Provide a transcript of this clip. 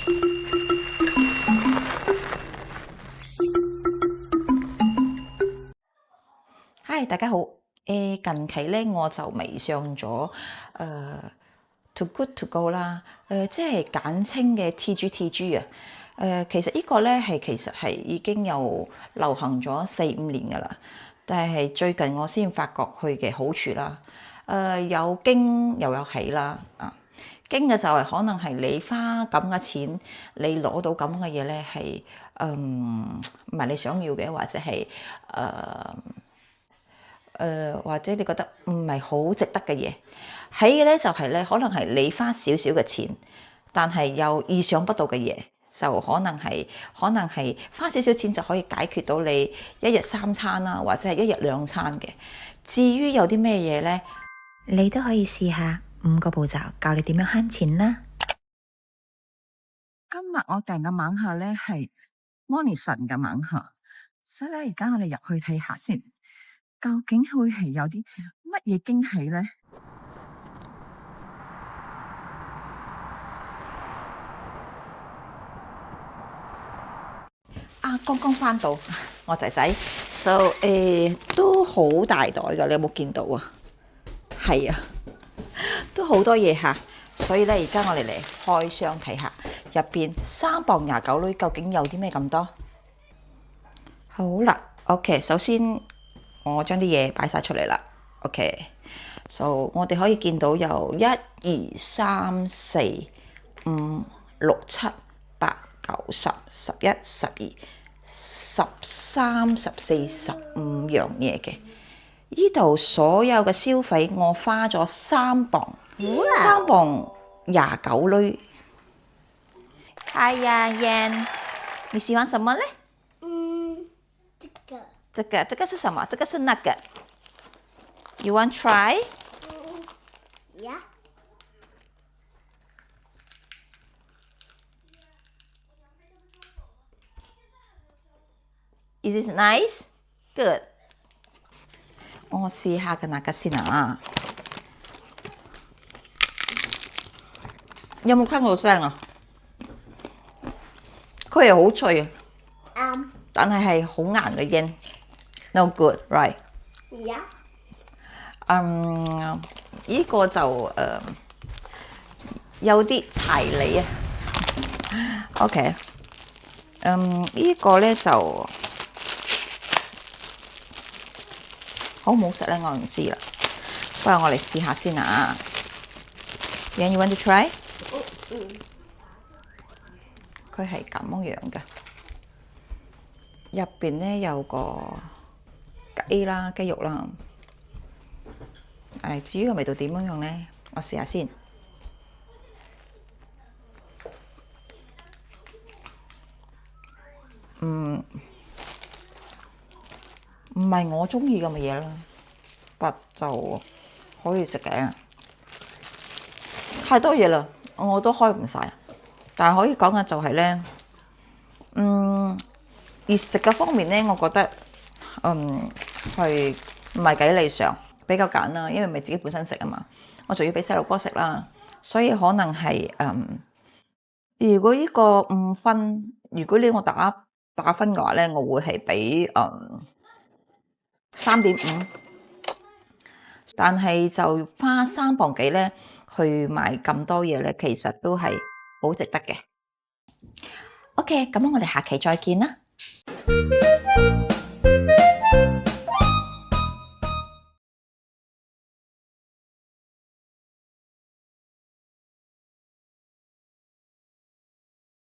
Hi，大家好。近期咧我就迷上咗Too Good To Go 啦。即係簡稱嘅 TGTG 啊。其實呢個咧其實係已經有流行咗4-5年噶啦，但係最近我先發覺佢嘅好處啦。有驚又有喜啦。驚嘅就係可能係你花咁嘅錢，你攞到咁嘅嘢咧係唔係你想要嘅，或者係或者你覺得唔係好值得嘅嘢。喜嘅咧就係咧，可能係你花少少嘅錢，但係又意想不到嘅嘢，就可能係花少少錢就可以解決到你一日3餐啦，或者係一日2餐嘅。至於有啲咩嘢咧，你都可以試下5個步驟，教你點樣慳錢啦。今日我訂嘅晚客咧係 Morrison 嘅晚客，所以咧而家我哋入去睇下先，究竟會係有啲乜嘢驚喜咧？剛剛翻到我仔仔，so 都好大袋㗎，你有冇見到啊？係啊，都好多嘢嚇，所以咧而家我哋嚟開箱睇下入邊3磅廿九鐳究竟有啲咩咁多。好啦 ，OK， 首先我將啲嘢擺晒出嚟啦 ，OK，so 我哋可以見到有1、2、3、4、5、6、7、8、9、10、11、12、13、14、15樣嘢嘅。呢度所有嘅消費，我花咗3磅，3磅廿九鐳。哎呀，Yan，你喜歡什麼呢？這個是什麼？這個是那個。You want try? Yeah. Is this nice? Good. 我試下嘅那個先啊。有冇聽到聲啊？佢係好脆啊，但係好硬嘅煙。No good, right? Yeah. 依個就有啲柴味啊。OK，依個咧就好唔好食咧？我唔知啦。不過我嚟試下先啊。Yan, you want to try？佢係咁樣嘅，入邊咧有個雞啦、雞肉啦。至於個味道點樣咧？我試下先。唔係我中意咁嘅嘢啦，不就可以食嘅。太多嘢啦，我都開唔晒。但係可以講嘅就係咧，熱食嘅方面咧，我覺得係唔係幾理想，比較揀啦，因為唔係自己本身食啊嘛，我仲要俾細路哥食啦，所以可能係如果呢個5分，如果我打分嘅話咧，我會係俾3.5，但係就花3磅幾咧去買咁多嘢咧，其實都係好值得嘅。OK，咁我哋下期再見啦。